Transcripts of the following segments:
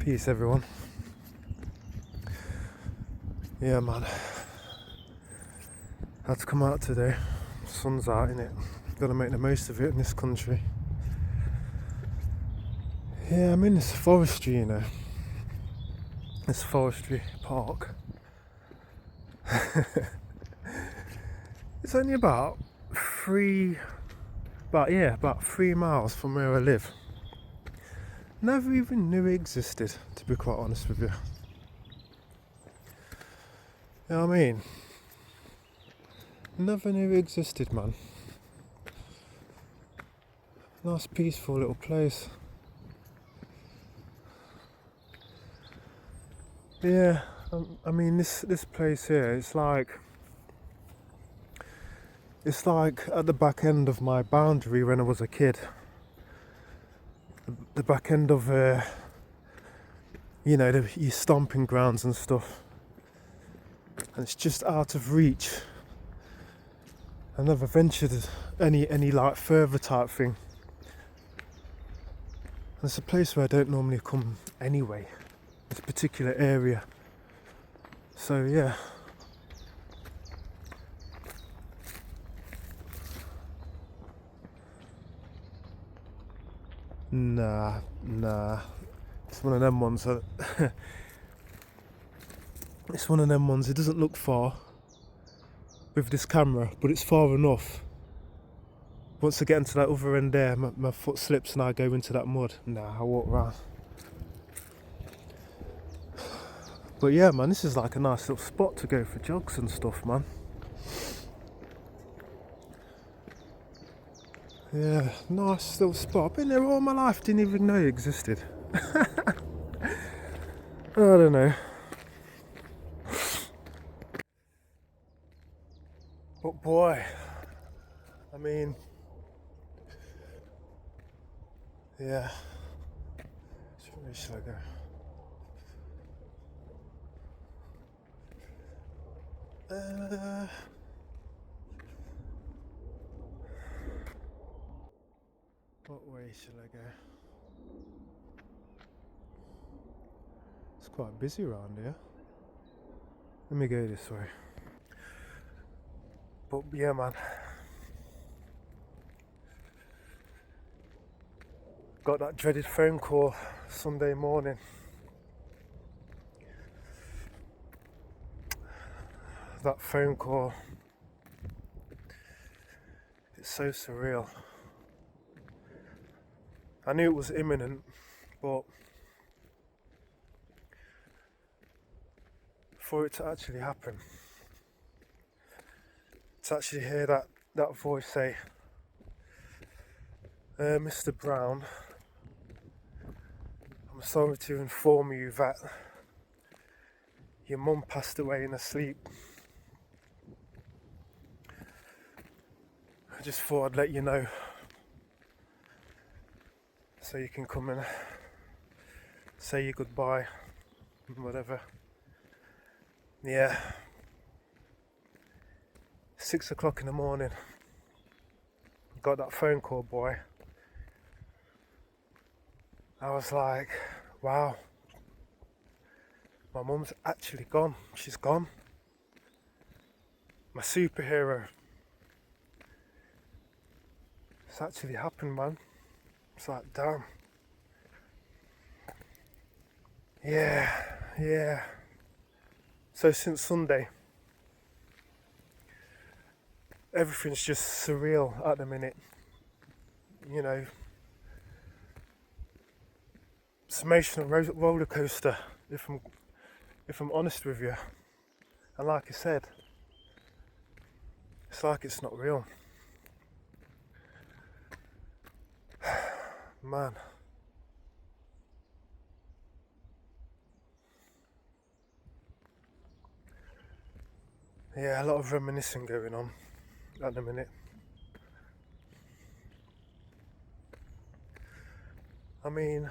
Peace, everyone. Yeah, man. Had to come out today. Sun's out, innit? Gotta make the most of it in this country. Yeah, I'm in this forestry, you know. This forestry park. It's only about 3 miles from where I live. Never even knew it existed, to be quite honest with you. You know what I mean? Never knew it existed, man. Nice peaceful little place. Yeah, I mean this place here, it's like at the back end of my boundary when I was a kid. The back end of your stomping grounds and stuff. And it's just out of reach. I never ventured any like further type thing. And it's a place where I don't normally come anyway. This particular area. So yeah. Nah. It's one of them ones that it's one of them ones, it doesn't look far with this camera, but it's far enough. Once I get into that other end there, my foot slips and I go into that mud. Nah, I walk around. But yeah, man, this is like a nice little spot to go for jogs and stuff, man. Yeah, nice little spot. I've been there all my life, didn't even know it existed. I don't know. But boy, I mean, yeah. Where should I go? What way should I go? It's quite busy around here. Let me go this way. But yeah, man. Got that dreaded phone call Sunday morning. That phone call. It's so surreal. I knew it was imminent, but for it to actually happen, to actually hear that voice say, Mr. Brown, I'm sorry to inform you that your mum passed away in her sleep. I just thought I'd let you know so you can come and say your goodbye and whatever. Yeah. 6 o'clock in the morning. Got that phone call, boy. I was like, wow. My mum's actually gone. She's gone. My superhero. It's actually happened, man. It's like, damn. Yeah. So since Sunday, everything's just surreal at the minute. You know, it's an emotional roller coaster, if I'm honest with you. And like I said, it's like it's not real. Man. Yeah, a lot of reminiscing going on at the minute. I mean,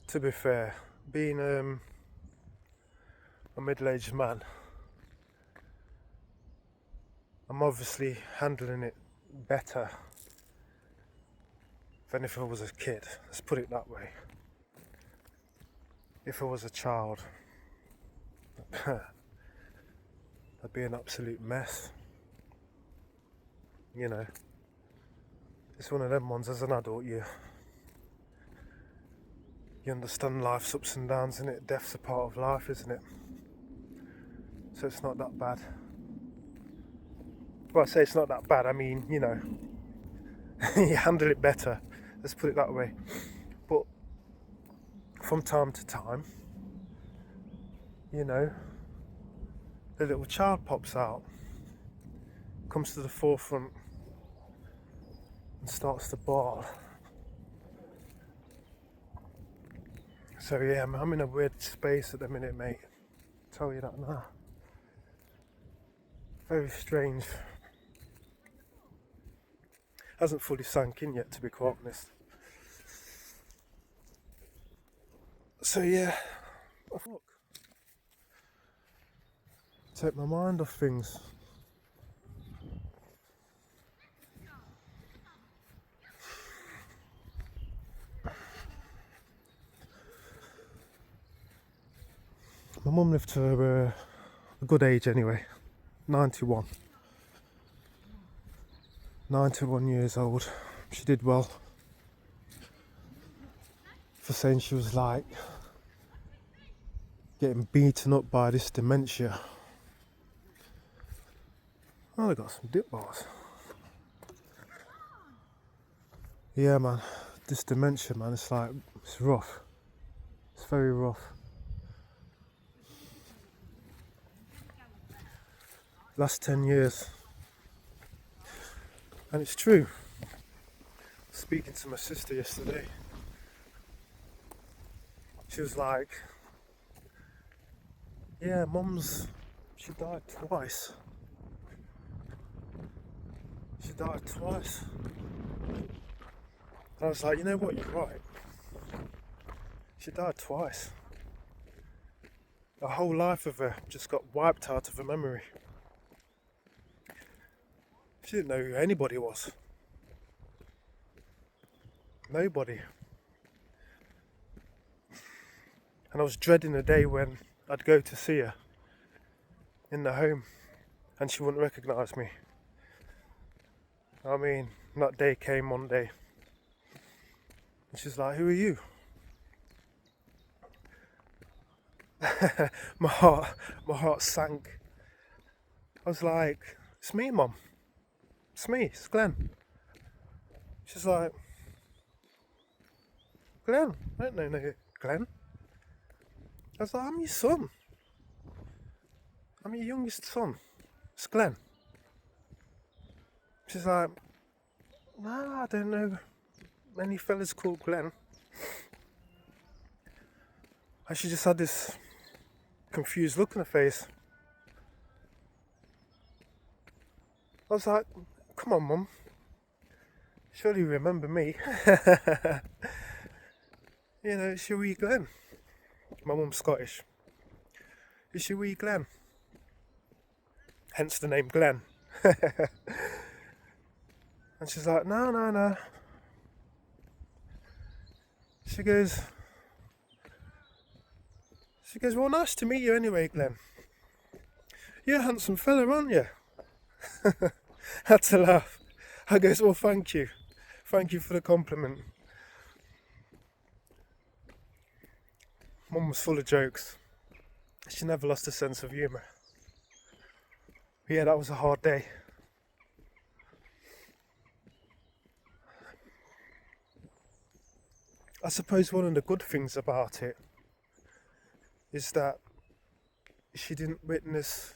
to be fair, being a middle-aged man, I'm obviously handling it better than if I was a kid. Let's put it that way. If I was a child, that'd be an absolute mess. You know, it's one of them ones as an adult, you understand life's ups and downs, isn't it? Death's a part of life, isn't it? So it's not that bad. Well, I say it's not that bad, I mean, you know, you handle it better. Let's put it that way. But from time to time, you know, the little child pops out, comes to the forefront and starts to bawl. So yeah, I'm in a weird space at the minute, mate. I'll tell you that now. Very strange. Hasn't fully sunk in yet, to be quite honest. So yeah, look, take my mind off things. My mum lived to a good age anyway, 91. 91 years old. She did well for saying she was like getting beaten up by this dementia. Oh, they got some dip bars. Yeah, man, this dementia, man, it's like, it's rough. It's very rough. Last 10 years. And it's true. Speaking to my sister yesterday, she was like, yeah, she died twice. She died twice. And I was like, you know what, you're right. She died twice. The whole life of her just got wiped out of her memory. She didn't know who anybody was. Nobody. And I was dreading the day when I'd go to see her in the home and she wouldn't recognise me. I mean, that day came one day. And she's like, who are you? my heart sank. I was like, it's me, Mum. It's me, it's Glenn. She's like, Glenn? I don't know no Glenn. I was like, I'm your son. I'm your youngest son. It's Glenn. She's like, no, I don't know any fellas called Glenn. And she just had this confused look on her face. I was like, come on, Mum. Surely you remember me. You know, it's your wee Glenn. My mum's Scottish. It's your wee Glenn. Hence the name Glenn. And she's like, no. She goes, well, nice to meet you anyway, Glenn. You're a handsome fella, aren't you? Had to laugh. I goes, well, thank you. Thank you for the compliment. Mum was full of jokes. She never lost a sense of humour. Yeah, that was a hard day. I suppose one of the good things about it is that she didn't witness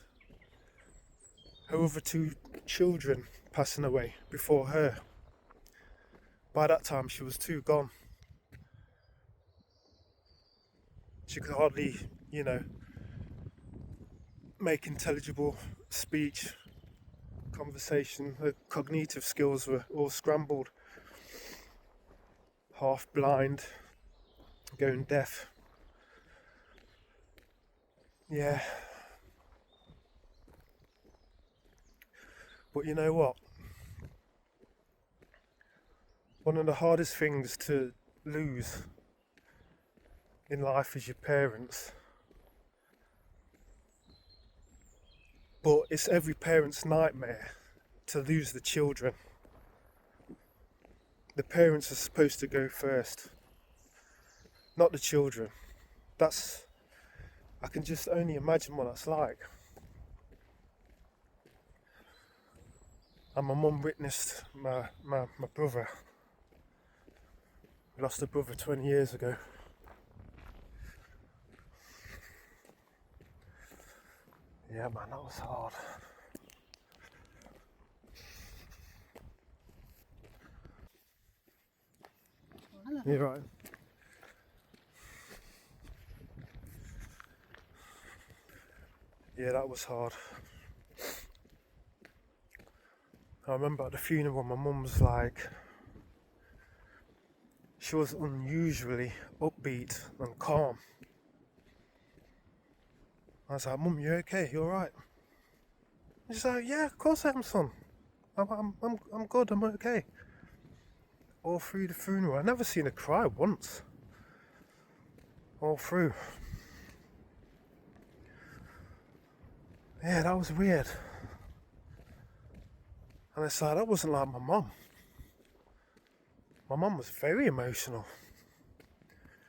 her other two children passing away before her. By that time she was too gone. She could hardly, make intelligible speech, conversation. Her cognitive skills were all scrambled. Half blind, going deaf. Yeah. But you know what? One of the hardest things to lose in life is your parents. But it's every parent's nightmare to lose the children. The parents are supposed to go first, not the children. I can just only imagine what that's like. And my mum witnessed my brother. We lost a brother 20 years ago. Yeah, man, that was hard. You're right. Yeah, that was hard. I remember at the funeral, my mum was like, she was unusually upbeat and calm. I was like, Mum, you okay? You alright? She's like, yeah, of course I am, son. I'm good, I'm okay. All through the funeral. I never seen her cry once. All through. Yeah, that was weird. And it's like, that wasn't like my mum. My mum was very emotional.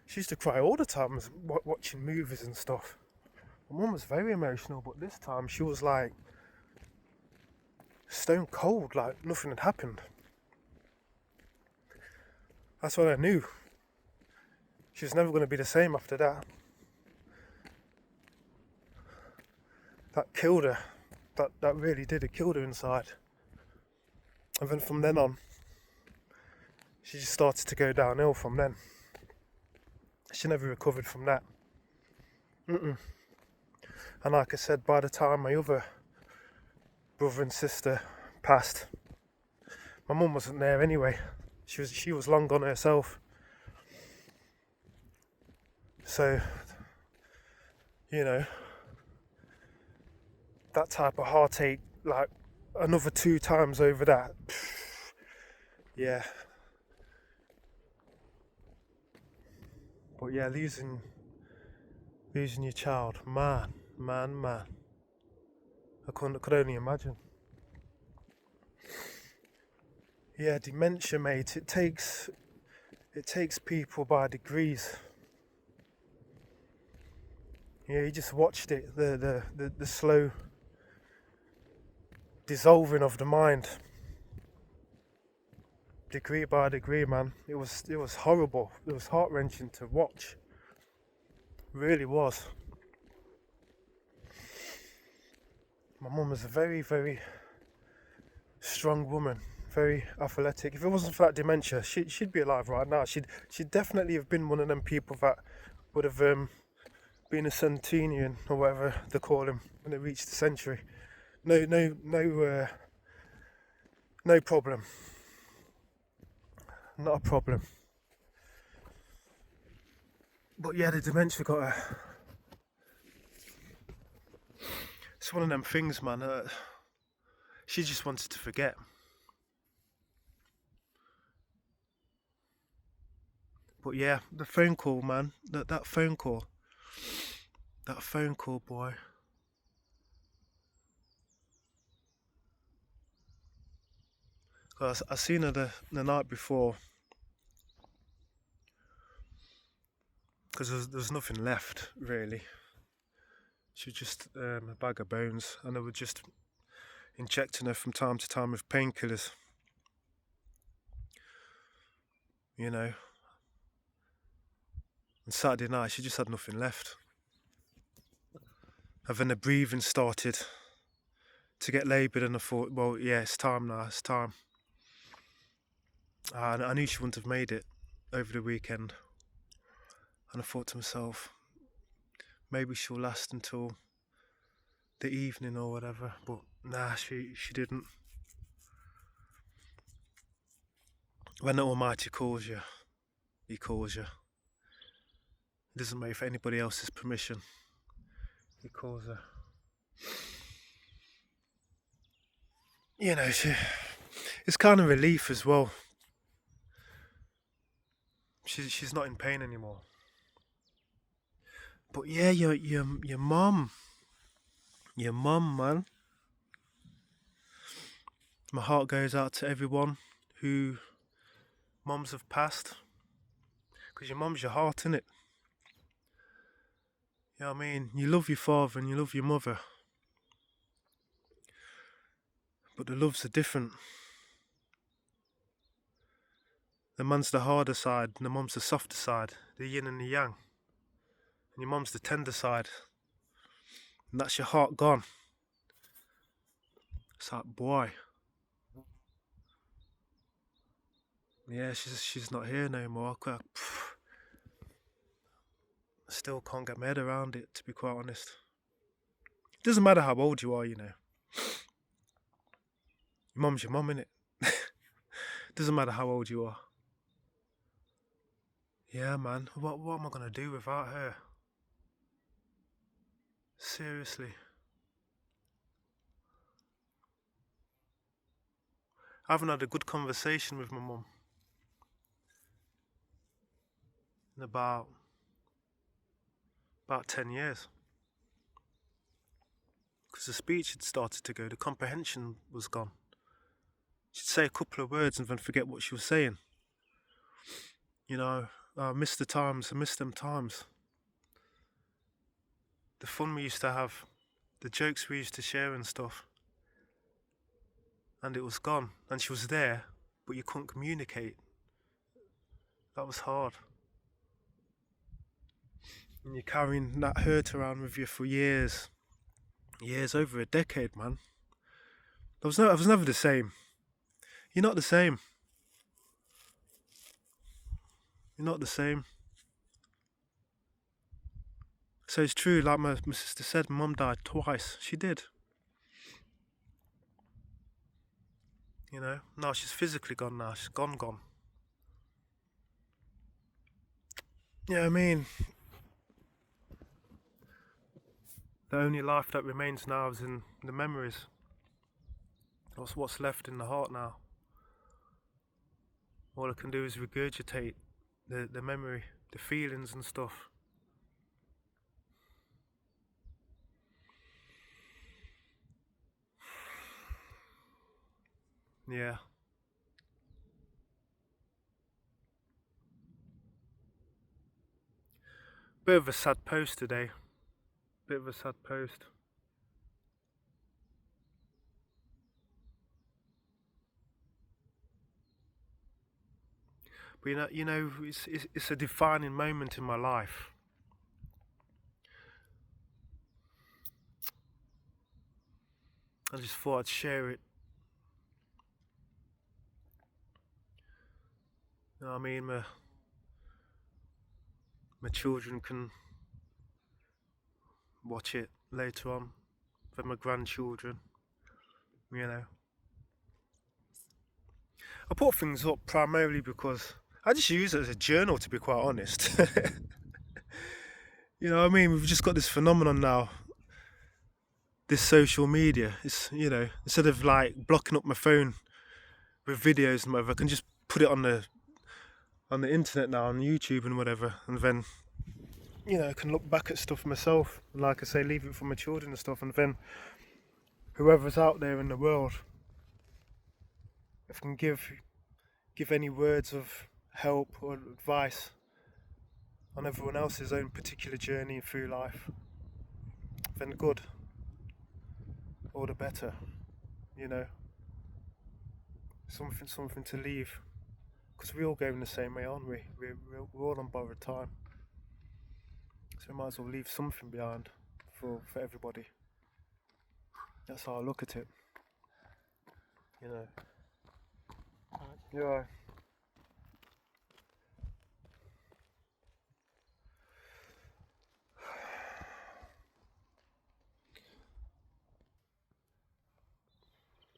She used to cry all the time watching movies and stuff. My mum was very emotional, but this time she was like stone cold, like nothing had happened. That's when I knew she was never going to be the same after that. That killed her. That really did. It killed her inside. And then from then on, she just started to go downhill from then. She never recovered from that. And like I said, by the time my other brother and sister passed, my mum wasn't there anyway. She was long gone herself. So, you know, that type of heartache, like another 2 times over that, yeah. But yeah, losing your child, man. I could only imagine. Yeah, dementia, mate. It takes people by degrees. Yeah, you just watched it, the slow dissolving of the mind, degree by degree, man. It was horrible. It was heart-wrenching to watch. It really was. My mum was a very, very strong woman, very athletic. If it wasn't for that dementia, she'd be alive right now. She'd definitely have been one of them people that would have been a centenarian or whatever they call him when they reach the century. No problem. Not a problem. But yeah, the dementia got her. It's one of them things, man. She just wanted to forget. But yeah, the phone call, man. That phone call. That phone call, boy. I seen her the night before. Because there was nothing left, really. She was just a bag of bones. And they were just injecting her from time to time with painkillers. You know. And Saturday night, she just had nothing left. And then the breathing started to get laboured, and I thought, well, yeah, it's time now, it's time. And I knew she wouldn't have made it over the weekend. And I thought to myself, maybe she'll last until the evening or whatever. But nah, she didn't. When the Almighty calls you, He calls you. It doesn't matter if anybody else's permission. He calls her. You know, it's kind of relief as well. she's not in pain anymore. But yeah, your mum, man. My heart goes out to everyone who mums have passed, because your mum's your heart, innit? You know what I mean? You love your father and you love your mother, but the loves are different. The man's the harder side and the mum's the softer side, the yin and the yang. And your mum's the tender side, and that's your heart gone. It's like, boy, yeah, she's not here no more. I still can't get my head around it, to be quite honest. It doesn't matter how old you are, you know. Your mum's your mum, innit? Doesn't matter how old you are. Yeah, man, what am I gonna do without her? Seriously. I haven't had a good conversation with my mum in about 10 years. Because the speech had started to go, the comprehension was gone. She'd say a couple of words and then forget what she was saying. You know, I miss the times, I miss them times. The fun we used to have, the jokes we used to share and stuff. And it was gone. And she was there, but you couldn't communicate. That was hard. And you're carrying that hurt around with you for years. Years, over a decade, man. I was never the same. You're not the same. You're not the same. So it's true, like my sister said, my mum died twice. She did. You know, no, she's physically gone now. She's gone. Yeah, I mean, the only life that remains now is in the memories. What's left in the heart now. All I can do is regurgitate the memory, the feelings and stuff. Yeah. Bit of a sad post today. Bit of a sad post. But you know, it's a defining moment in my life. I just thought I'd share it. You know what I mean? My children can watch it later on. For my grandchildren, you know. I put things up primarily because I just use it as a journal, to be quite honest. You know what I mean? We've just got this phenomenon now, this social media. It's, you know, instead of like blocking up my phone with videos and whatever, I can just put it on the internet now, on YouTube and whatever, and then, you know, I can look back at stuff myself, and like I say, leave it for my children and stuff, and then whoever's out there in the world, if I can give any words of help or advice on everyone else's own particular journey through life, then good, all the better, you know. Something to leave, because we're all going the same way, aren't we? We're all on borrowed time, so we might as well leave something behind for everybody. That's how I look at it, you know. Yeah.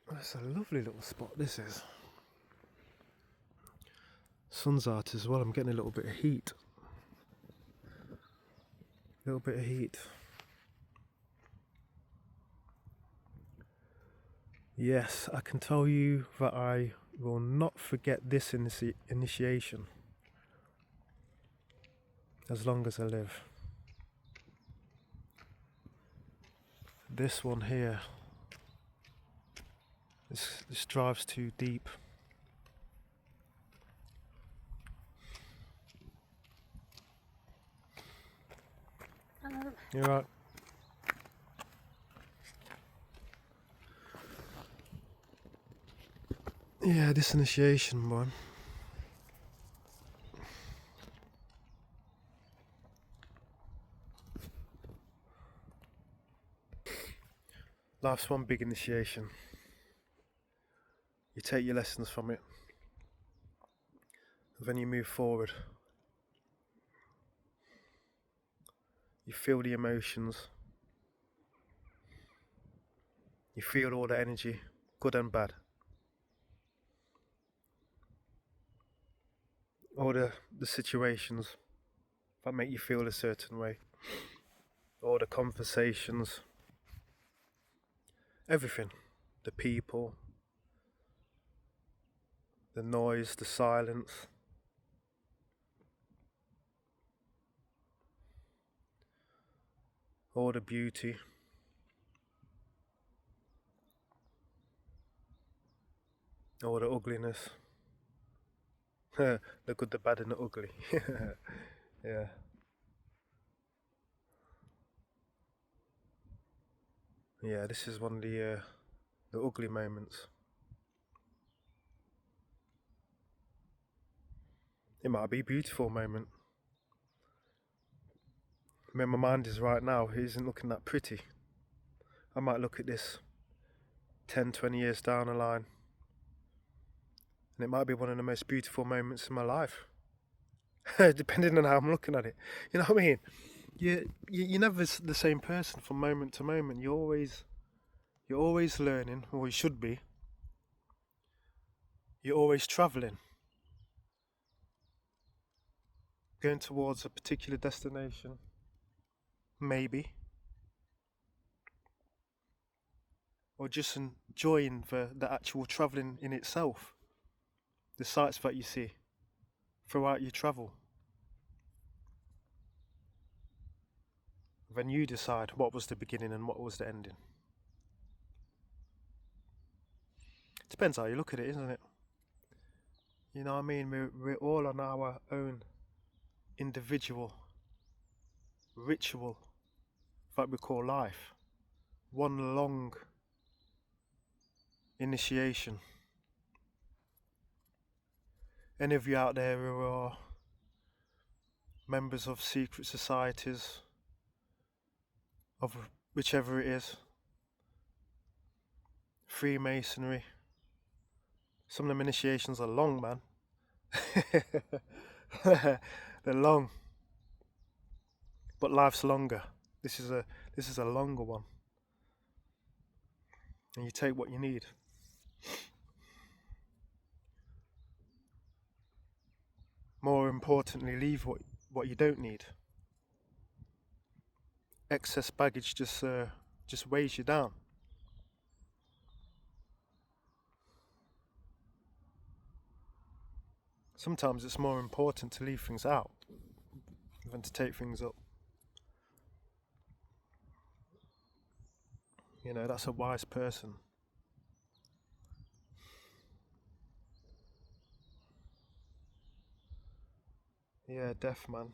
That's a lovely little spot, this is. Sun's out as well, I'm getting a little bit of heat. Yes, I can tell you that I will not forget this initiation. as long as I live. This one here, this drives too deep. You're right. Yeah, this initiation one. Life's one big initiation. You take your lessons from it, and then you move forward. You feel the emotions. You feel all the energy, good and bad. All the situations that make you feel a certain way. All the conversations. Everything. The people. The noise, the silence. All the beauty. All the ugliness. The good, the bad and the ugly. Yeah. Yeah, this is one of the ugly moments. It might be a beautiful moment. Where my mind is right now, it isn't looking that pretty. I might look at this 10, 20 years down the line, and it might be one of the most beautiful moments in my life. Depending on how I'm looking at it. You know what I mean? You're never the same person from moment to moment. You're always learning, or you should be. You're always travelling, going towards a particular destination, maybe, or just enjoying the actual travelling in itself, the sights that you see throughout your travel. Then you decide what was the beginning and what was the ending. Depends how you look at it, isn't it? You know what I mean? We're all on our own individual ritual that we call life. One long initiation. Any of you out there who are members of secret societies, of whichever it is, Freemasonry, some of them initiations are long, man. They're long, but life's longer. This is a longer one, and you take what you need. More importantly, leave what you don't need. Excess baggage just weighs you down. Sometimes it's more important to leave things out than to take things up. You know, that's a wise person. Yeah, deaf, man.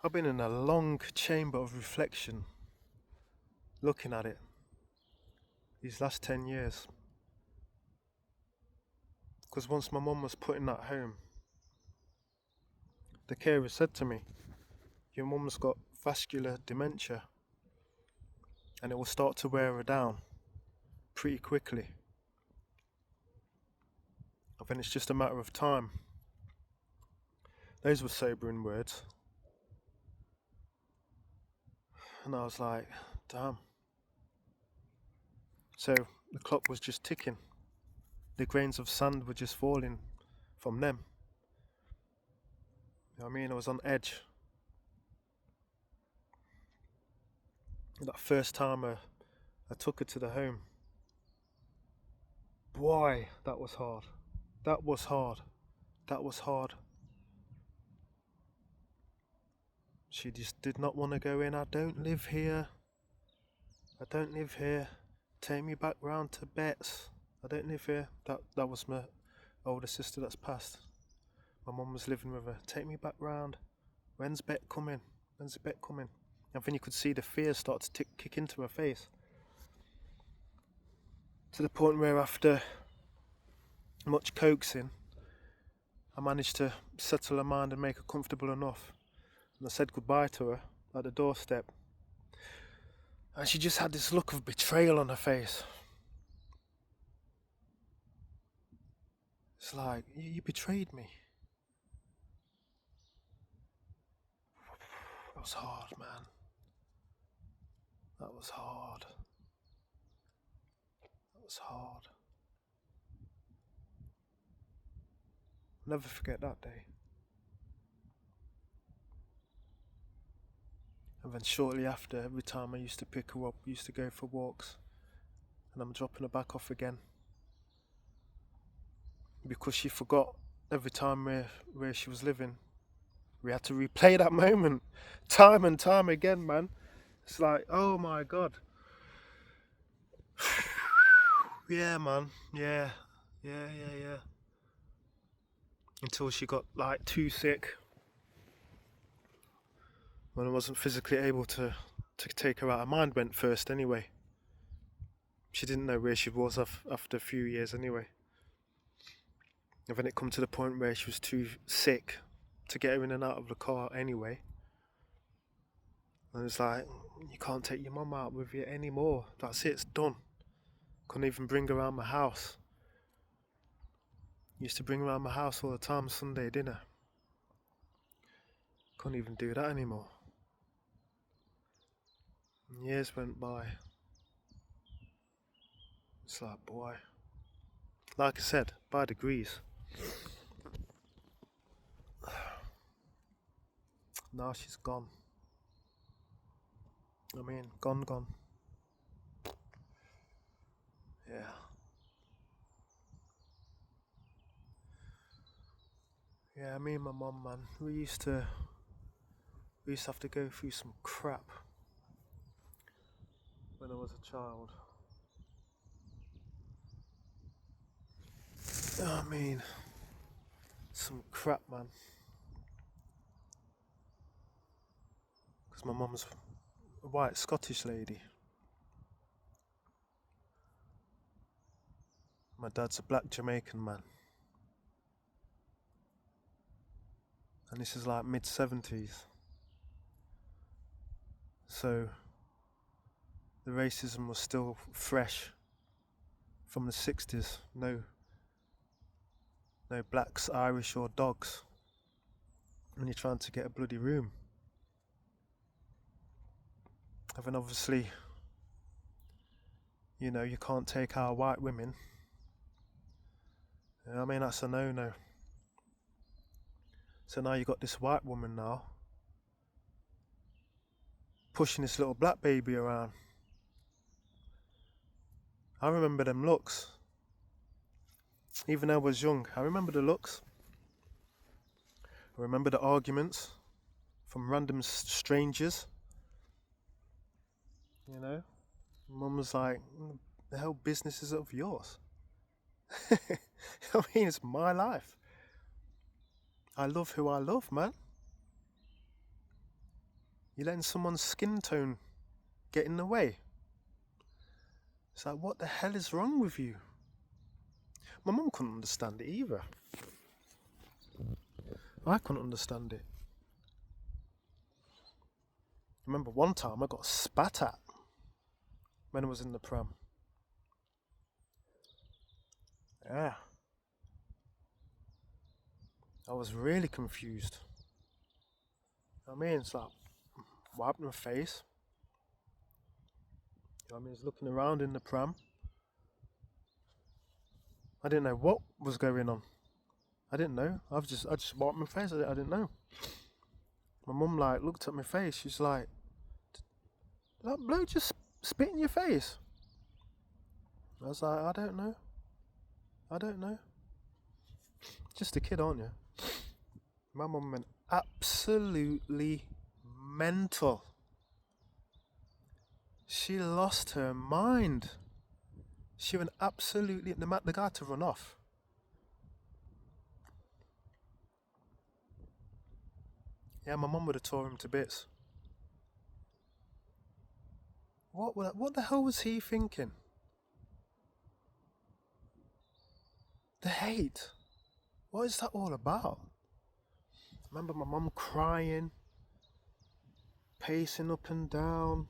I've been in a long chamber of reflection, looking at it, these last 10 years. Because once my mum was put in that home, the carer said to me, your mum's got vascular dementia, and it will start to wear her down pretty quickly. I think it's just a matter of time. Those were sobering words. And I was like, damn. So the clock was just ticking. The grains of sand were just falling from them. You know what I mean? I was on edge. That first time I took her to the home. Boy, that was hard. That was hard. That was hard. She just did not want to go in. I don't live here. I don't live here. Take me back round to Bet's. I don't live here. That was my older sister that's passed. My mum was living with her. Take me back round. When's Bet coming? When's Bet coming? And then you could see the fear start to kick into her face. To the point where after much coaxing, I managed to settle her mind and make her comfortable enough. And I said goodbye to her at the doorstep. And she just had this look of betrayal on her face. It's like, you betrayed me. That was hard, man. That was hard. That was hard. I'll never forget that day. And then shortly after, every time I used to pick her up, we used to go for walks. And I'm dropping her back off again. Because she forgot every time where she was living. We had to replay that moment time and time again, man. It's like, oh my God. Yeah, man. Yeah. Until she got like too sick. When I wasn't physically able to take her out. Her mind went first anyway. She didn't know where she was after a few years anyway. And then it come to the point where she was too sick to get her in and out of the car anyway. And it's like, you can't take your mum out with you anymore. That's it, it's done. Couldn't even bring her around my house. Used to bring her around my house all the time, Sunday dinner. Couldn't even do that anymore. And years went by. It's like, boy. Like I said, by degrees. Now she's gone. I mean, gone. Yeah. Yeah, me and my mum, man, we used to have to go through some crap when I was a child. I mean, some crap, man. Because my mum's a white Scottish lady. My dad's a black Jamaican man. And this is like mid-70s. So the racism was still fresh from the 60s. No blacks, Irish or dogs. When you're trying to get a bloody room. And then obviously, you know, you can't take our white women. You know, I mean, that's a no-no. So now you got this white woman now pushing this little black baby around. I remember them looks. Even though I was young, I remember the looks. I remember the arguments from random strangers. You know, Mum was like, the hell business is of yours? I mean, it's my life. I love who I love, man. You're letting someone's skin tone get in the way. It's like, what the hell is wrong with you? My mum couldn't understand it either. I couldn't understand it. I remember one time I got spat at when I was in the pram. Yeah. I was really confused. I mean, it's like, wiping my face. I mean, I was looking around in the pram. I didn't know what was going on. I didn't know. I just wiped my face. I didn't know. My mum like looked at my face. She's like, "Did that bloke just spit in your face?" I was like, I don't know. Just a kid, aren't you? My mum went absolutely mental. She lost her mind. She went absolutely... The guy had to run off. Yeah, my mum would have tore him to bits. What the hell was he thinking? The hate. What is that all about? I remember my mum crying, pacing up and down.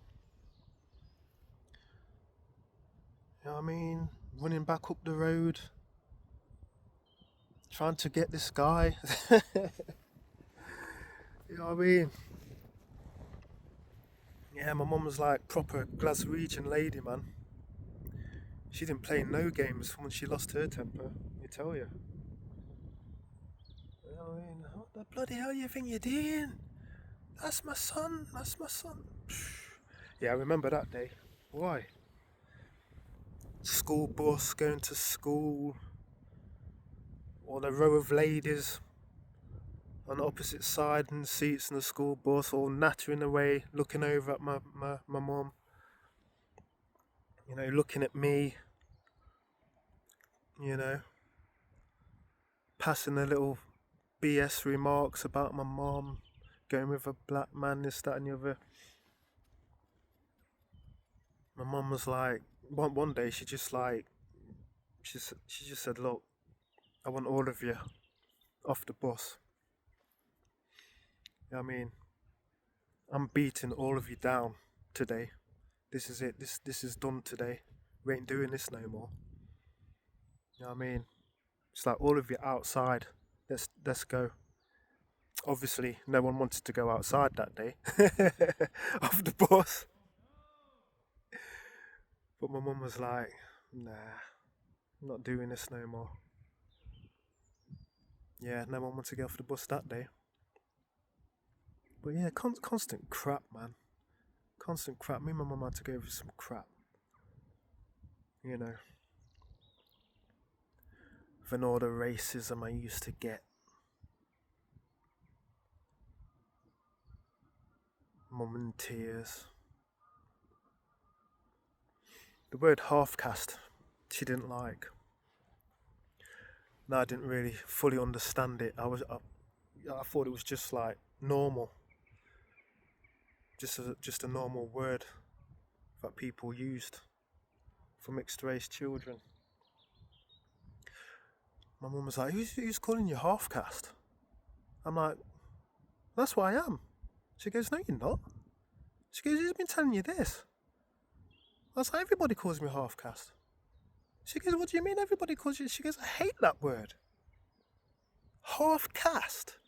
You know what I mean? Running back up the road, trying to get this guy. You know what I mean? Yeah, my mum was like proper Glaswegian lady, man. She didn't play no games when she lost her temper, I tell you. You know what I mean? What the bloody hell you think you're doing? That's my son, that's my son. Yeah, I remember that day. Why? School bus going to school, or the row of ladies on the opposite side in the seats in the school bus, all nattering away, looking over at my mum. You know, looking at me. You know, passing the little BS remarks about my mum, going with a black man, this, that, and the other. My mum was like, one day she just said, look, I want all of you off the bus. You know what I mean? I'm beating all of you down today. This is it. This is done today. We ain't doing this no more. You know what I mean? It's like all of you outside. Let's go. Obviously, no one wanted to go outside that day off the bus. But my mum was like, nah, I'm not doing this no more. Yeah, no one wanted to get off the bus that day. But yeah, constant crap, man. Constant crap. Me and my mum had to go over some crap. You know. Than all the racism I used to get. Mum in tears. The word half-caste, she didn't like. No, I didn't really fully understand it. I thought it was just like normal. Just a normal word that people used for mixed race children. My mum was like, who's calling you half-caste? I'm like, that's what I am. She goes, no you're not. She goes, who's been telling you this? I was like, everybody calls me half-caste. She goes, what do you mean everybody calls you? She goes, I hate that word. Half-caste?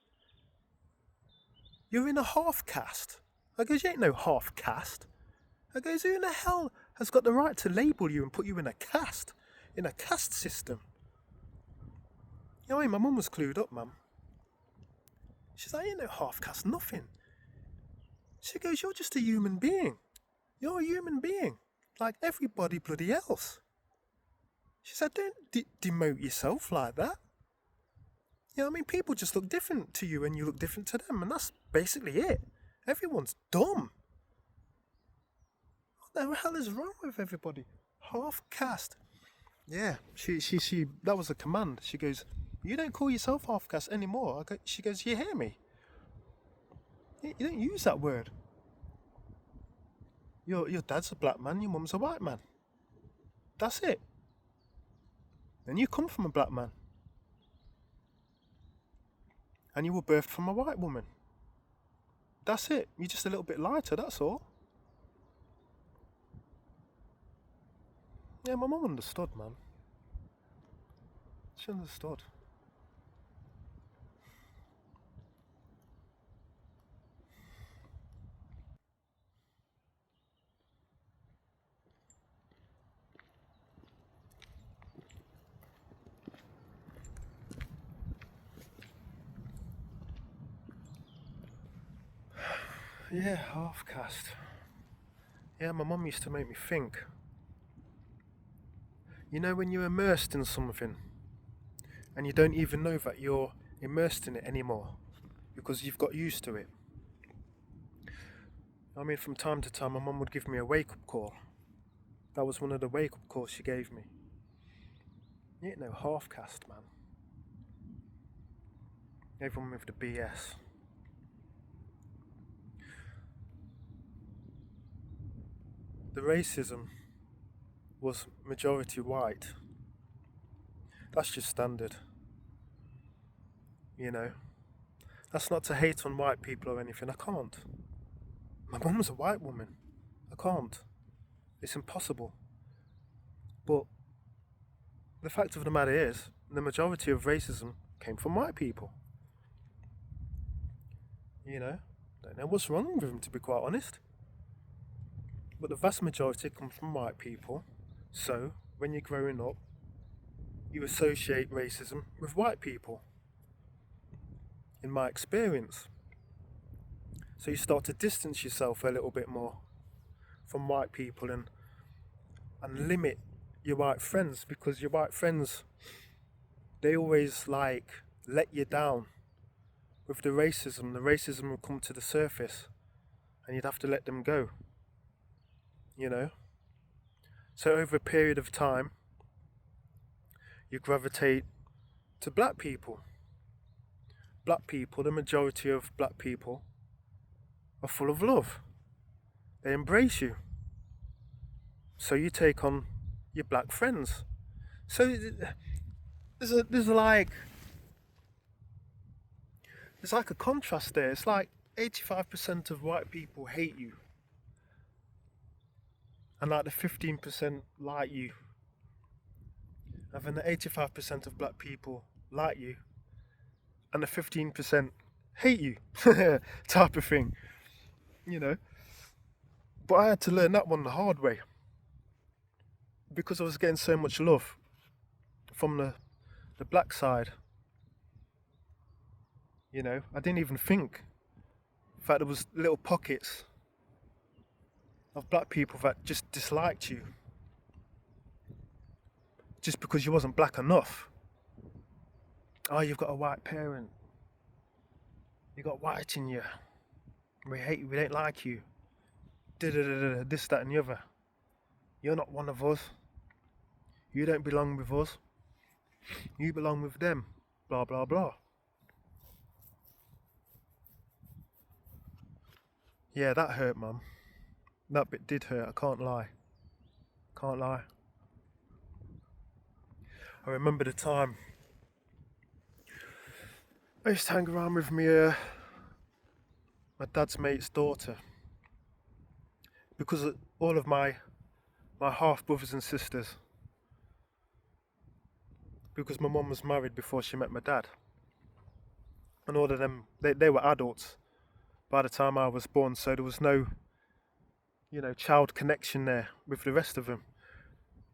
You're in a half-caste? I goes, you ain't no half-caste. I goes, who in the hell has got the right to label you and put you in a caste? In a caste system? You know what I mean? My mum was clued up, mum. She's like, you ain't no half-caste, nothing. She goes, you're just a human being. You're a human being. Like everybody bloody else. She said, don't demote yourself like that. You know what I mean? People just look different to you and you look different to them. And that's basically it. Everyone's dumb. What the hell is wrong with everybody? Half-caste. Yeah, she, that was a command. She goes, you don't call yourself half-caste anymore. She goes, you hear me? You don't use that word. Your dad's a black man, your mum's a white man. That's it. And you come from a black man. And you were birthed from a white woman. That's it. You're just a little bit lighter, that's all. Yeah, my mum understood, man. She understood. Yeah, half-caste. Yeah, my mum used to make me think. You know when you're immersed in something and you don't even know that you're immersed in it anymore because you've got used to it. I mean, from time to time, my mum would give me a wake-up call. That was one of the wake-up calls she gave me. You ain't no half-caste, man. Everyone with the BS. The racism was majority white. That's just standard. You know? That's not to hate on white people or anything. I can't. My mum's a white woman. I can't. It's impossible. But the fact of the matter is, the majority of racism came from white people. You know? Don't know what's wrong with them, to be quite honest. But the vast majority comes from white people. So, when you're growing up, you associate racism with white people. In my experience. So you start to distance yourself a little bit more from white people and limit your white friends, because your white friends, they always like let you down with the racism. The racism will come to the surface and you'd have to let them go. You know? So over a period of time, you gravitate to black people. Black people, the majority of black people, are full of love. They embrace you. So you take on your black friends. So there's like a contrast there. It's like 85% of white people hate you, and like the 15% like you, and then the 85% of black people like you, and the 15% hate you, type of thing, you know. But I had to learn that one the hard way, because I was getting so much love from the black side. You know, I didn't even think. In fact, there was little pockets of black people that just disliked you just because you wasn't black enough. Oh, you've got a white parent. You got white in you. We hate you. We don't like you. This, that, and the other. You're not one of us. You don't belong with us. You belong with them. Blah, blah, blah. Yeah, that hurt, Mum. That bit did hurt. I can't lie. Can't lie. I remember the time I used to hang around with my dad's mate's daughter, because all of my half brothers and sisters, because my mum was married before she met my dad, and all of them, they were adults by the time I was born, so there was no, child connection there with the rest of them.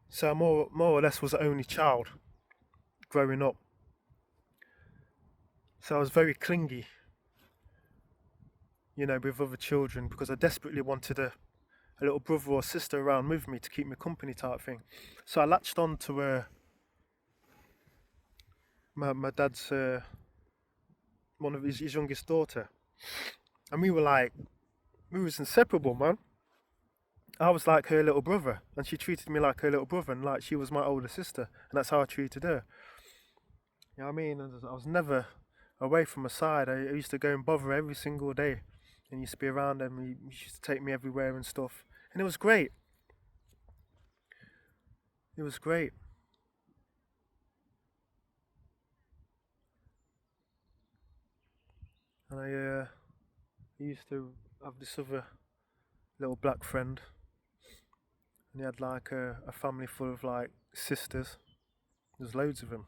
So I more or less was the only child growing up. So I was very clingy, with other children, because I desperately wanted a little brother or sister around with me to keep me company, type thing. So I latched on to my dad's one of his youngest daughter, and we was inseparable, man. I was like her little brother, and she treated me like her little brother, and like she was my older sister, and that's how I treated her. You know what I mean? I was never away from her side. I used to go and bother her every single day, and used to be around her, and he used to take me everywhere and stuff, and it was great. It was great. And I used to have this other little black friend, and he had like a family full of like sisters. There's loads of them.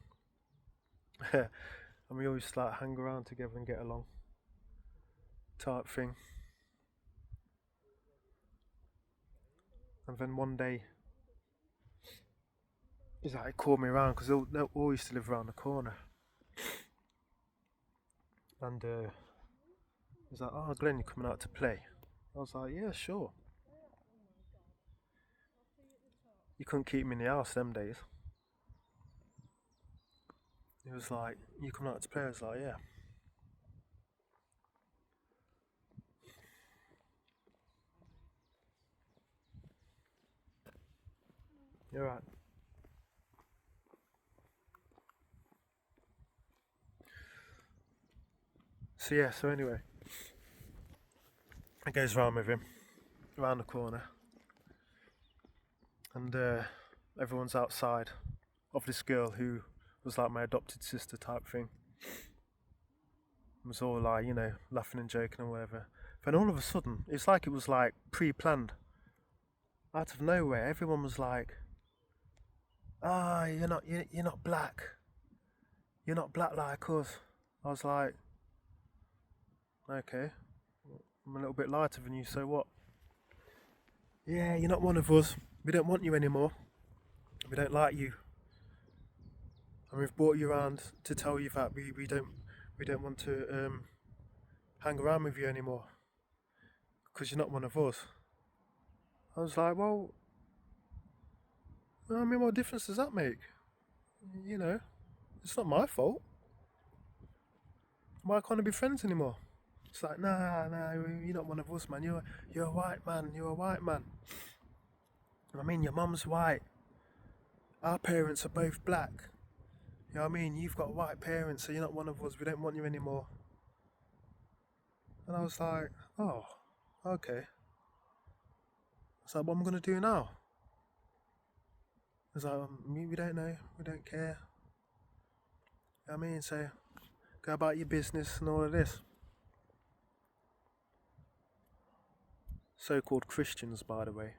And we always like hang around together and get along, type thing. And then one day, he's like, he called me around, because they all used to live around the corner. And he's like, oh, Glenn, you coming out to play? I was like, yeah, sure. You couldn't keep me in the house them days. He was like, "You coming out to play?" I was like, "Yeah." You're right. So yeah. So anyway, it goes round with him, around the corner, and everyone's outside of this girl who was like my adopted sister type thing. It was all like, laughing and joking and whatever. Then all of a sudden, it's like it was like pre-planned. Out of nowhere, everyone was like, "Ah, you're not black. You're not black like us." I was like, "Okay, I'm a little bit lighter than you, so what?" "Yeah, you're not one of us. We don't want you anymore. We don't like you, and we've brought you around to tell you that we don't want to hang around with you anymore because you're not one of us." I was like, "Well, I mean, what difference does that make? You know, it's not my fault. Why can't I be friends anymore?" It's like, nah, you're not one of us, man. You're a white man. You're a white man. I mean, your mum's white. Our parents are both black. You know what I mean? You've got white parents, so you're not one of us. We don't want you anymore. And I was like, oh, okay. It's like, what am I gonna do now? It's like, we don't know. We don't care. You know what I mean? So go about your business and all of this. So-called Christians, by the way.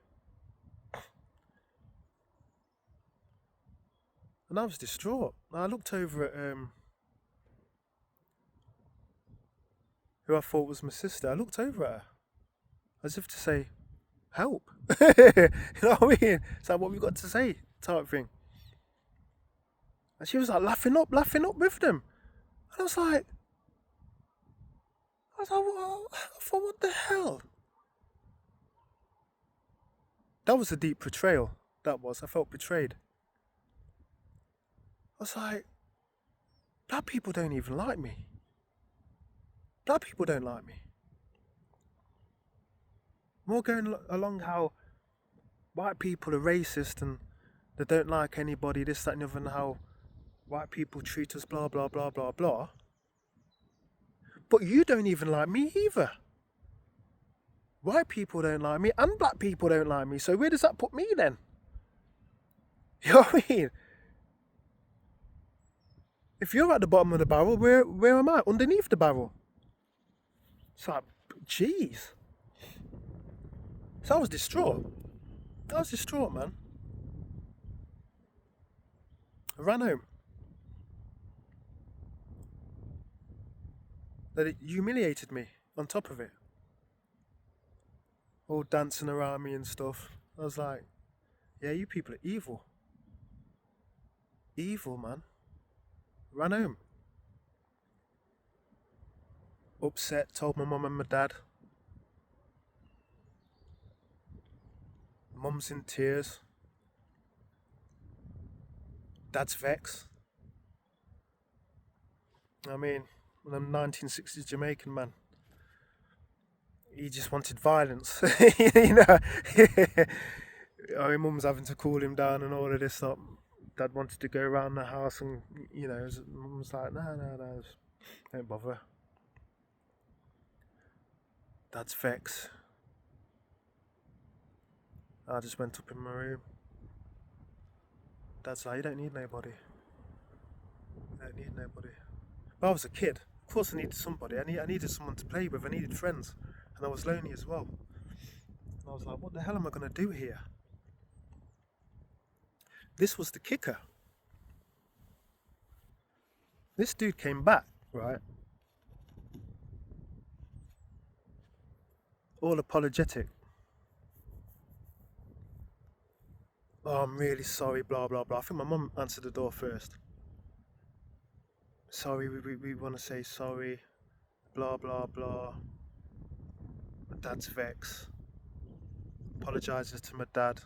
And I was distraught. I looked over at who I thought was my sister. I looked over at her as if to say, "Help!" You know what I mean? It's like, what we got to say, type thing. And she was like laughing up with them. And I was like, what? I thought, what the hell? That was a deep betrayal. That was. I felt betrayed. I was like, black people don't even like me. Black people don't like me. More going along how white people are racist and they don't like anybody, this, that, and the other, and how white people treat us, blah, blah, blah, blah, blah. But you don't even like me either. White people don't like me and black people don't like me. So where does that put me then? You know what I mean? If you're at the bottom of the barrel, where am I? Underneath the barrel. It's like, jeez. So I was distraught. Man. I ran home. That it humiliated me on top of it. All dancing around me and stuff. I was like, yeah, you people are evil. Evil, man. Ran home. Upset, told my mum and my dad. Mum's in tears. Dad's vexed. I mean, I'm a 1960s Jamaican man. He just wanted violence. You know. My mum's having to cool him down and all of this stuff. Dad wanted to go around the house and, mum was like, no, don't bother. Dad's vexed. I just went up in my room. Dad's like, you don't need nobody. You don't need nobody. But I was a kid. Of course I needed somebody. I needed someone to play with. I needed friends. And I was lonely as well. And I was like, what the hell am I going to do here? This was the kicker. This dude came back, right? All apologetic. Oh, I'm really sorry, blah, blah, blah. I think my mum answered the door first. Sorry, we want to say sorry, blah, blah, blah. My dad's vexed. Apologises to my dad.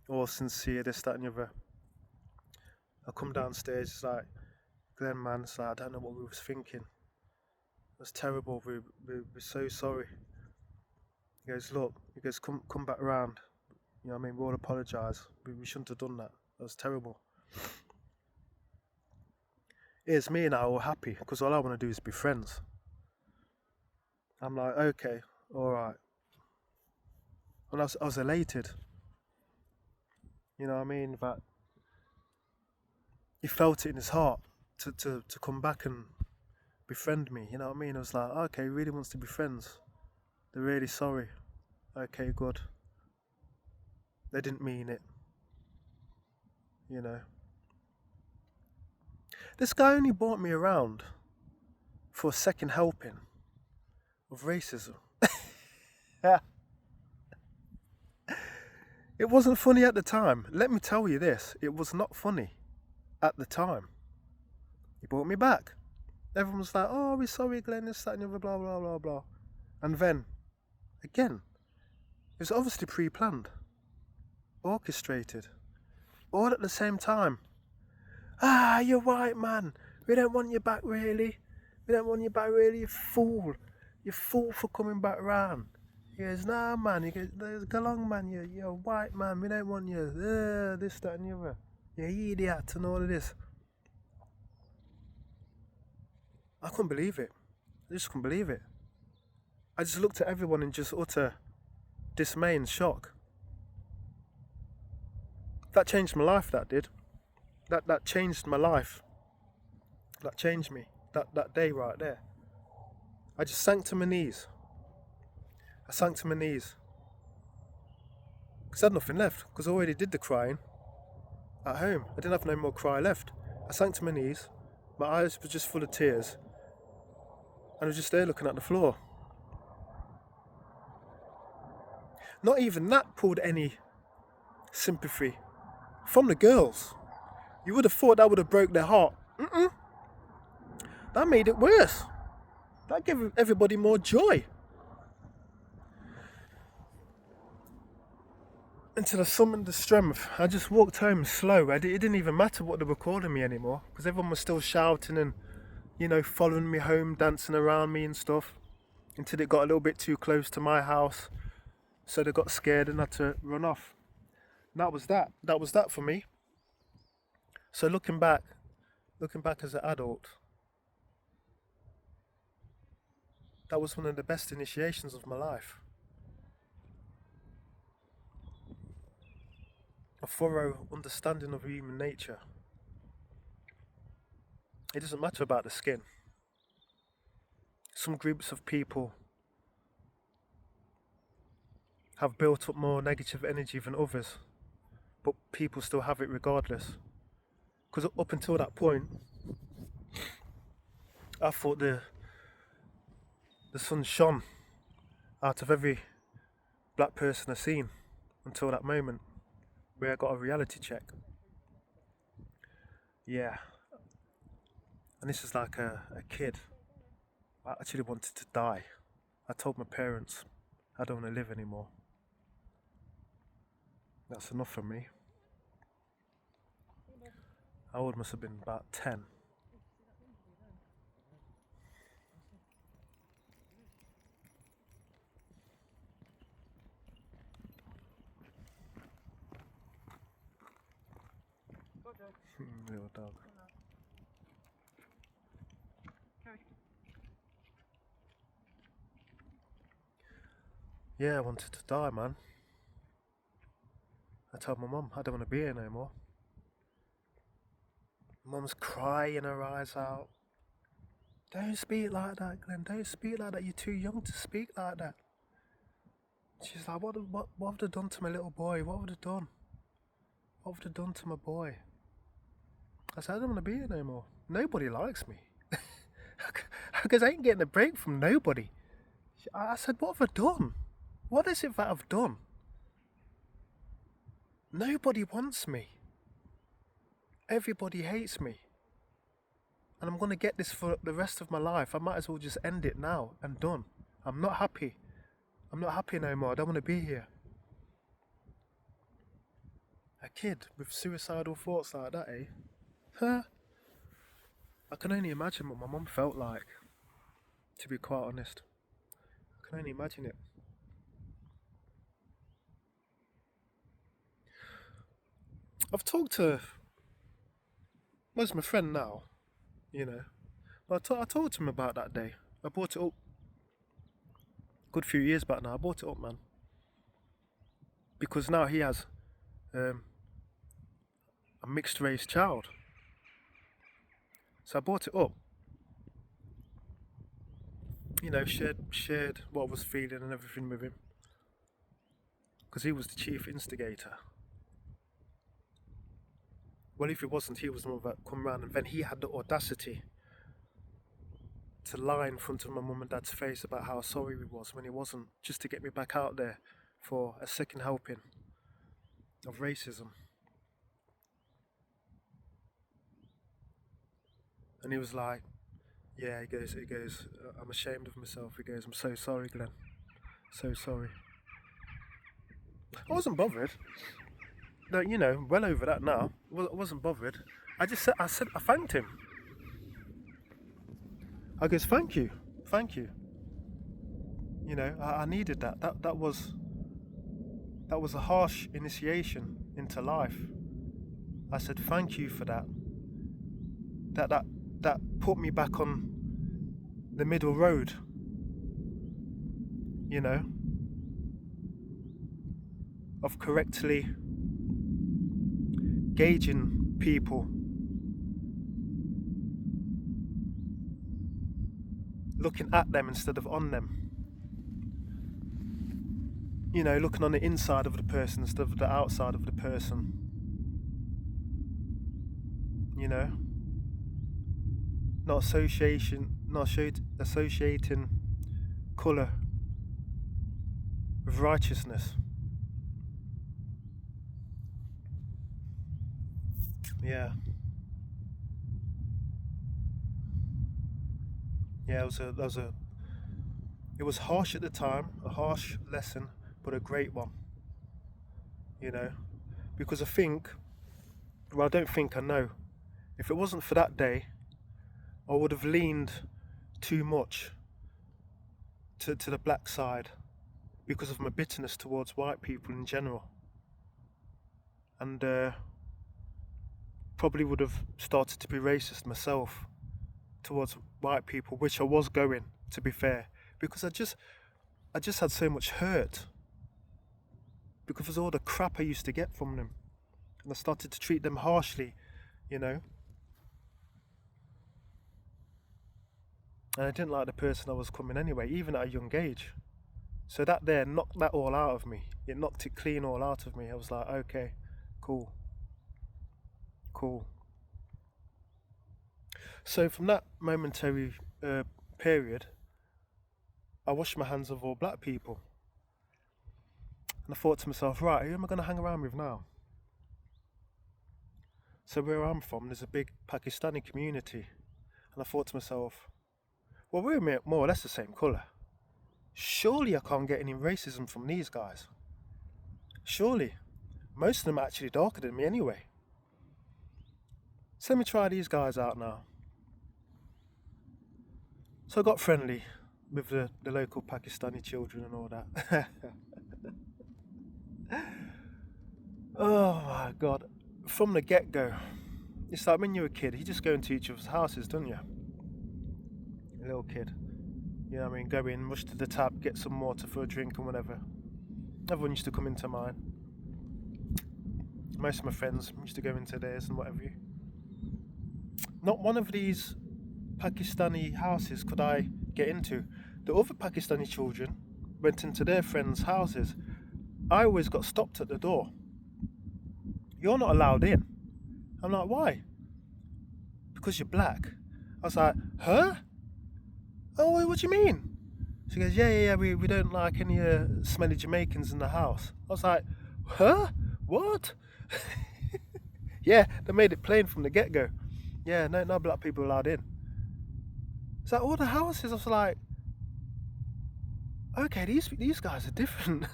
All sincere, this, that, and the other. I come downstairs, it's like, Glenn, man, it's like, I don't know what we was thinking. It was terrible. We're so sorry. He goes, look, he goes, come back round. You know what I mean? We'll apologise. We shouldn't have done that. That was terrible. Here's me and I all happy because all I want to do is be friends. I'm like, okay, all right. And I was elated. You know what I mean? That he felt it in his heart to come back and befriend me. You know what I mean? I was like, okay, he really wants to be friends. They're really sorry. Okay, good. They didn't mean it. You know. This guy only brought me around for a second helping of racism. It wasn't funny at the time. Let me tell you this. It was not funny at the time. He brought me back. Everyone was like, oh, we're sorry, Glenn, this, that, and the other, blah, blah, blah, blah. And then, again, it was obviously pre-planned, orchestrated, all at the same time. Ah, you're white, man. We don't want you back, really. We don't want you back, really, you fool. You fool for coming back round. He goes, nah, man. He goes, go along, man. You're a white man. We don't want you. This, that, and the other. You're an idiot and all of this. I couldn't believe it. I just couldn't believe it. I just looked at everyone in just utter dismay and shock. That changed my life, that did. That changed my life. That changed me. That day right there. I just sank to my knees. I sank to my knees. Because I had nothing left. Because I already did the crying at home. I didn't have no more cry left. I sank to my knees. My eyes were just full of tears. And I was just there looking at the floor. Not even that pulled any sympathy from the girls. You would have thought that would have broke their heart. That made it worse. That gave everybody more joy. Until I summoned the strength, I just walked home slow. It didn't even matter what they were calling me anymore, because everyone was still shouting and, you know, following me home, dancing around me and stuff, until it got a little bit too close to my house. So they got scared and had to run off. And that was that. That was that for me. So looking back as an adult, that was one of the best initiations of my life. A thorough understanding of human nature. It doesn't matter about the skin. Some groups of people have built up more negative energy than others, but people still have it regardless. Because up until that point, I thought the sun shone out of every black person I've seen until that moment where I got a reality check. Yeah. And this is like a kid. I actually wanted to die. I told my parents I don't want to live anymore. That's enough for me. How old must have been? About 10. Little dog. Yeah, I wanted to die, man. I told my mum I don't want to be here no more. Mum's crying her eyes out. Don't speak like that, Glenn. Don't speak like that. You're too young to speak like that. She's like, what have they done to my little boy? What have they done? What have they done to my boy? I said, I don't want to be here no more. Nobody likes me. Because I ain't getting a break from nobody. I said, what have I done? What is it that I've done? Nobody wants me. Everybody hates me. And I'm going to get this for the rest of my life. I might as well just end it now and done. I'm not happy. I'm not happy no more. I don't want to be here. A kid with suicidal thoughts like that, eh? Huh? I can only imagine what my mum felt like, to be quite honest. I can only imagine it. I've talked to, well, he's my friend now, you know. But I talked to him about that day. I brought it up a good few years back now. I brought it up, man. Because now he has um, a mixed race child. So I brought it up. You know, shared what I was feeling and everything with him. Because he was the chief instigator. Well, if he wasn't, he was the one that come round, and then he had the audacity to lie in front of my mum and dad's face about how sorry he was when he wasn't, just to get me back out there for a second helping of racism. And he was like, yeah, he goes, I'm ashamed of myself. He goes, I'm so sorry, Glenn. So sorry. I wasn't bothered. No, you know, well over that now. I wasn't bothered. I thanked him. I goes, thank you. You know, I needed that. That was a harsh initiation into life. I said, thank you for that. That put me back on the middle road. You know, of correctly gauging people, looking at them instead of on them. You know, looking on the inside of the person instead of the outside of the person. You know, not associating colour with righteousness. Yeah. Yeah, it was harsh at the time, a harsh lesson, but a great one. You know, because I don't think I know. If it wasn't for that day, I would have leaned too much to the black side because of my bitterness towards white people in general. And probably would have started to be racist myself towards white people, which I was going, to be fair, because I just had so much hurt because of all the crap I used to get from them, and I started to treat them harshly, you know. And I didn't like the person I was coming anyway, even at a young age. So that there knocked that all out of me. It knocked it clean all out of me. I was like, okay, cool. So from that momentary period, I washed my hands of all black people. And I thought to myself, right, who am I going to hang around with now? So where I'm from, there's a big Pakistani community. And I thought to myself, well, we're more or less the same colour. Surely I can't get any racism from these guys. Surely. Most of them are actually darker than me anyway. So let me try these guys out now. So I got friendly with the local Pakistani children and all that. Oh my God. From the get-go, it's like when you're a kid, you just go into each other's houses, don't you? A little kid. You know what I mean? Go in, rush to the tap, get some water for a drink and whatever. Everyone used to come into mine. Most of my friends used to go into theirs and whatever. Not one of these Pakistani houses could I get into. The other Pakistani children went into their friends' houses. I always got stopped at the door. You're not allowed in. I'm like, why? Because you're black. I was like, huh? Oh, what do you mean? She goes, yeah, we don't like any smelly Jamaicans in the house. I was like, huh? What? Yeah, they made it plain from the get-go. Yeah, no black people allowed in. It's like all the houses, I was like, okay, these guys are different.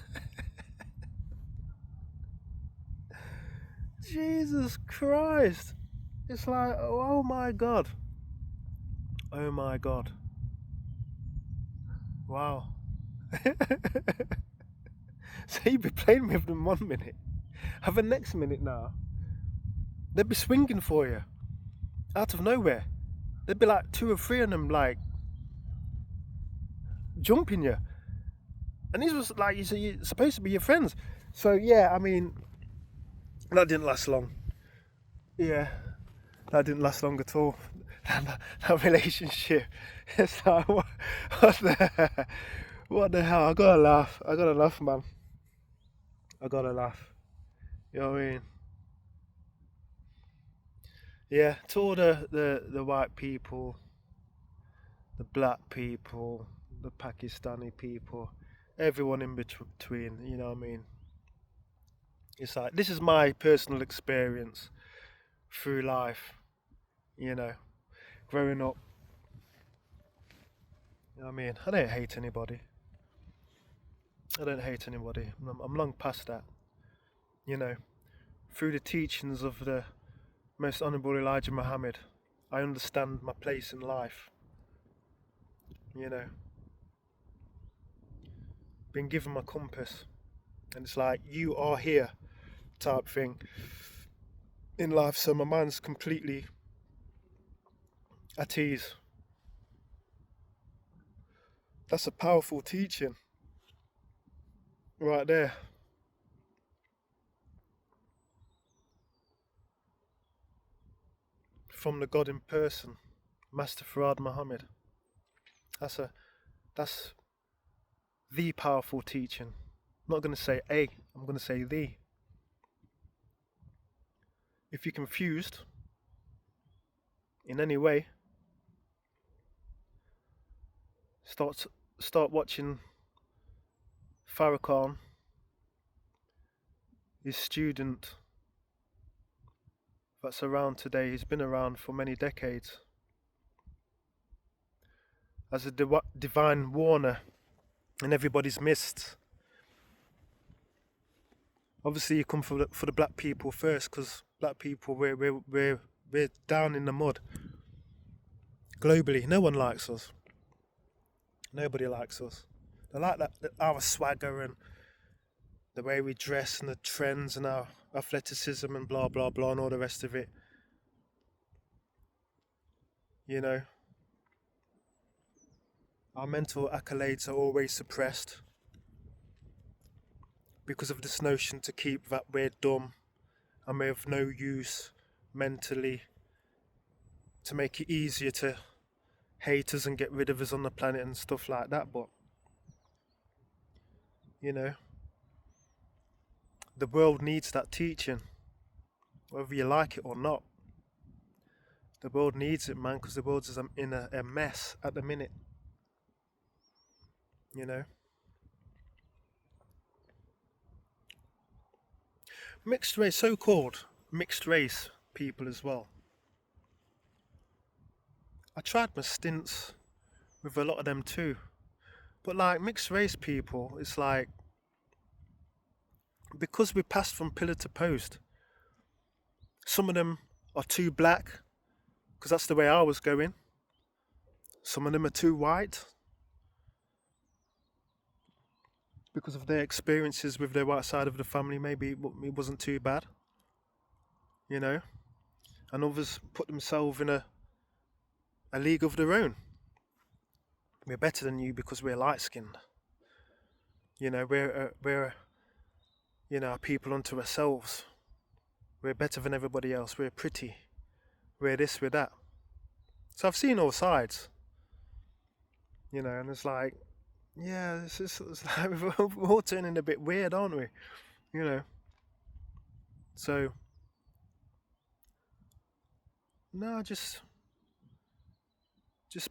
Jesus Christ. It's like, oh my God. Oh my God. Wow. So you'd be playing with them 1 minute, have the next minute now, they'd be swinging for you out of nowhere. There'd be like 2 or 3 of them like jumping you, and these was like you're supposed to be your friends. So yeah, I mean, that didn't last long. Yeah, that didn't last long at all. That relationship. It's like what the hell? I gotta laugh, man. I gotta laugh. You know what I mean? Yeah, to all the white people, the black people, the Pakistani people, everyone in between, you know what I mean? It's like, this is my personal experience through life, you know, growing up. You know what I mean? I don't hate anybody. I don't hate anybody. I'm long past that, you know. Through the teachings of the Most Honourable Elijah Muhammad, I understand my place in life, you know. Been given my compass, and it's like, you are here type thing in life, so my mind's completely at ease. That's a powerful teaching right there from the God in person, Master Farad Muhammad. That's the powerful teaching. I'm not going to say a, I'm going to say the. If you're confused in any way, start watching Farrakhan, his student that's around today. He's been around for many decades as a divine warner in everybody's midst. Obviously, you come for the black people first, because black people, we're down in the mud. Globally, no one likes us. Nobody likes us. They like that our swagger and the way we dress and the trends and our athleticism and blah blah blah and all the rest of it. You know, our mental accolades are always suppressed because of this notion to keep that we're dumb and we're of no use mentally, to make it easier to hate us and get rid of us on the planet and stuff like that. But you know, the world needs that teaching, whether you like it or not. The world needs it, man, because the world is in a mess at the minute. You know, mixed race, so-called mixed race people as well. I tried my stints with a lot of them too, but like mixed race people, it's like, because we passed from pillar to post, some of them are too black, because that's the way I was going. Some of them are too white, because of their experiences with their white side of the family. Maybe it wasn't too bad, you know. And others put themselves in a league of their own. We're better than you because we're light skinned. You know, we're you know, people unto ourselves. We're better than everybody else. We're pretty. We're this, we're that. So I've seen all sides. You know, and it's like, yeah, it's like we're all turning a bit weird, aren't we? You know. So no, just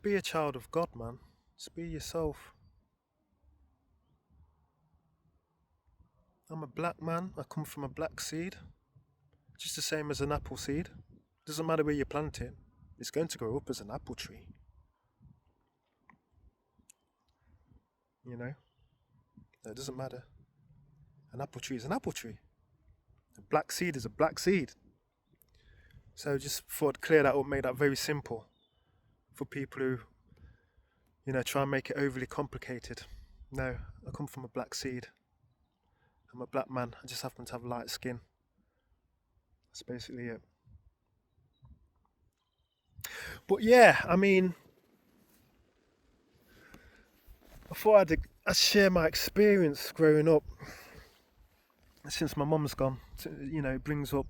be a child of God, man. Just be yourself. I'm a black man. I come from a black seed, just the same as an apple seed. Doesn't matter where you plant it, it's going to grow up as an apple tree. You know, it doesn't matter. An apple tree is an apple tree. A black seed is a black seed. So just thought I'd clear that up, make that very simple. for people who, try and make it overly complicated. No, I come from a black seed. I'm a black man. I just happen to have light skin. That's basically it. But yeah, I mean, I thought I'd share my experience growing up. Since my mum's gone, it brings up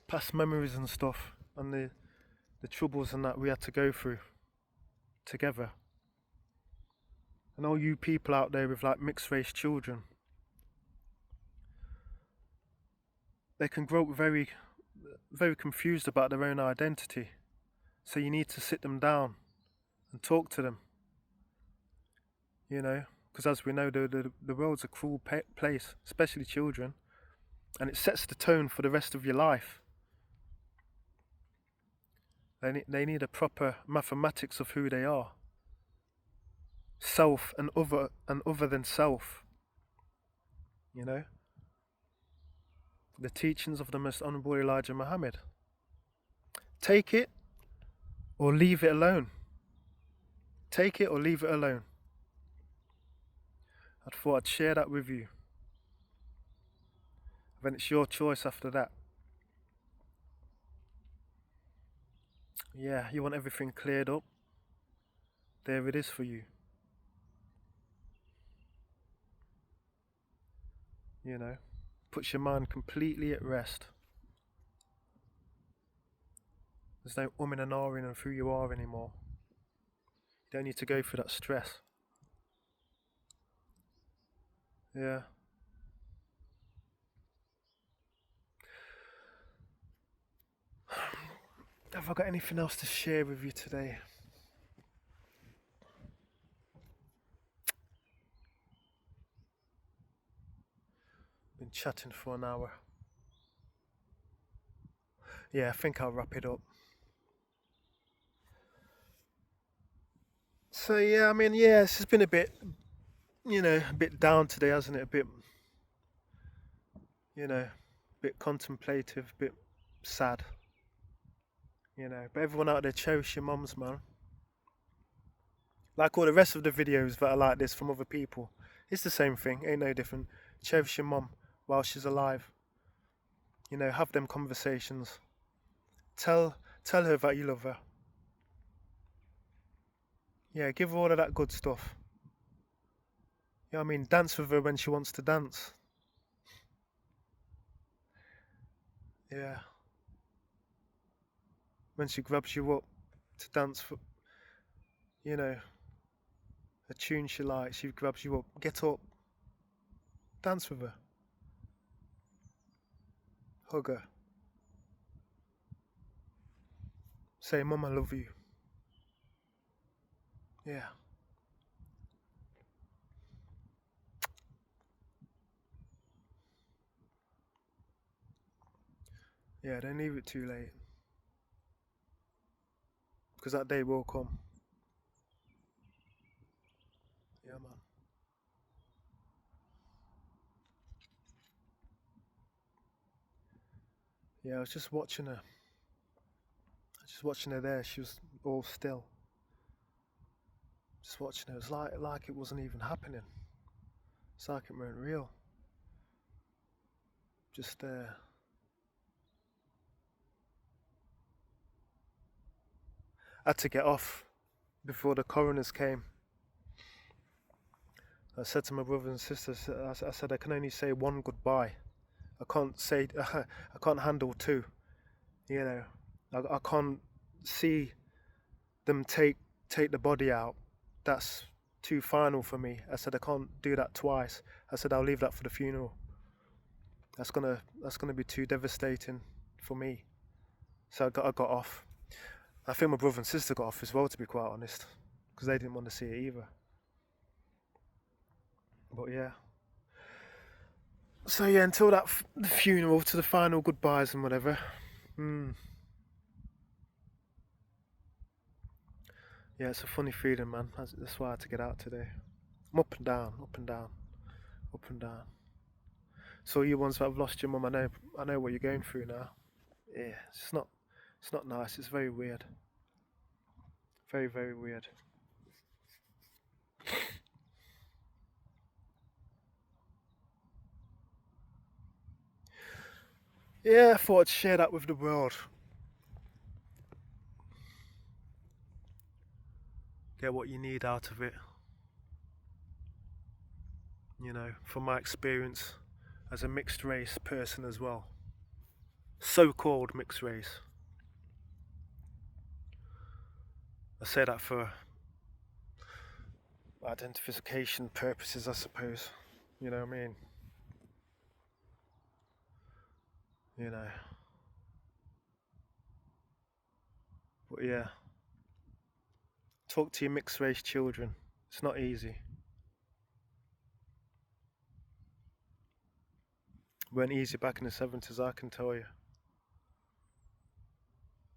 past memories and stuff, and the troubles and that we had to go through together. And all you people out there with like mixed race children, they can grow up very, very confused about their own identity. So you need to sit them down and talk to them. Because as we know, the world's a cruel place, especially children, and it sets the tone for the rest of your life. They need a proper mathematics of who they are. Self and other than self. The teachings of the Most Honourable Elijah Muhammad. Take it or leave it alone. Take it or leave it alone. I thought I'd share that with you. Then it's your choice after that. Yeah, you want everything cleared up? There it is for you. Puts your mind completely at rest. There's no umming and ahhing of who you are anymore. You don't need to go through that stress. Yeah. Have I got anything else to share with you today? Been chatting for an hour. Yeah, I think I'll wrap it up. So yeah, I mean, yeah, it's just been a bit, a bit down today, hasn't it? A bit contemplative, a bit sad. But everyone out there, cherish your mums, man. Like all the rest of the videos that are like this from other people, it's the same thing, ain't no different. Cherish your mum while she's alive. Have them conversations. Tell her that you love her. Yeah, give her all of that good stuff. I mean? Dance with her when she wants to dance. Yeah. When she grabs you up to dance for, a tune she likes, she grabs you up. Get up. Dance with her. Hug her. Say, Mum, I love you. Yeah. Yeah, don't leave it too late. Because that day will come. Yeah, man. Yeah, I was just watching her. There. She was all still. Just watching her. It was like it wasn't even happening. It's like it weren't real. Just there. I had to get off before the coroners came. I said to my brothers and sisters, I said I can only say one goodbye. I can't handle two. I can't see them take the body out. That's too final for me. I said I can't do that twice. I said I'll leave that for the funeral. That's gonna be too devastating for me. So I got off. I think my brother and sister got off as well, to be quite honest, because they didn't want to see it either. But yeah. So yeah, until that the funeral, to the final goodbyes and whatever. Yeah, it's a funny feeling, man. That's why I had to get out today. I'm up and down, up and down, up and down. So you ones that have lost your mum, I know what you're going through now. Yeah, it's not nice. It's very weird. Very, very weird. Yeah, I thought I'd share that with the world. Get what you need out of it. You know, from my experience as a mixed race person as well. So-called mixed race. I say that for identification purposes, I suppose. You know what I mean? You know. But yeah. Talk to your mixed race children. It's not easy. It weren't easy back in the 70s, I can tell you.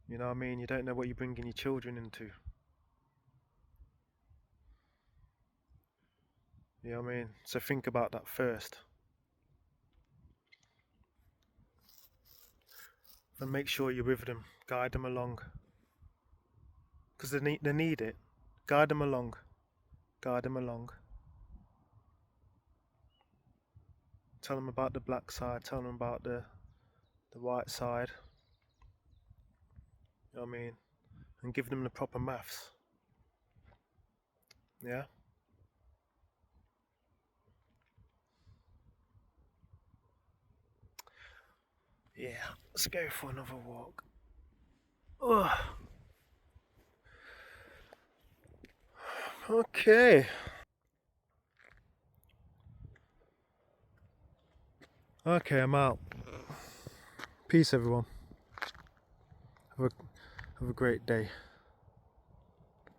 You know what I mean? You don't know what you're bringing your children into. You know what I mean? So think about that first. And make sure you're with them. Guide them along. Because they need it. Guide them along. Guide them along. Tell them about the black side. Tell them about the white side. You know what I mean? And give them the proper maths. Yeah? Yeah. Let's go for another walk. Ugh. Okay. Okay, I'm out. Peace, everyone. Have a great day.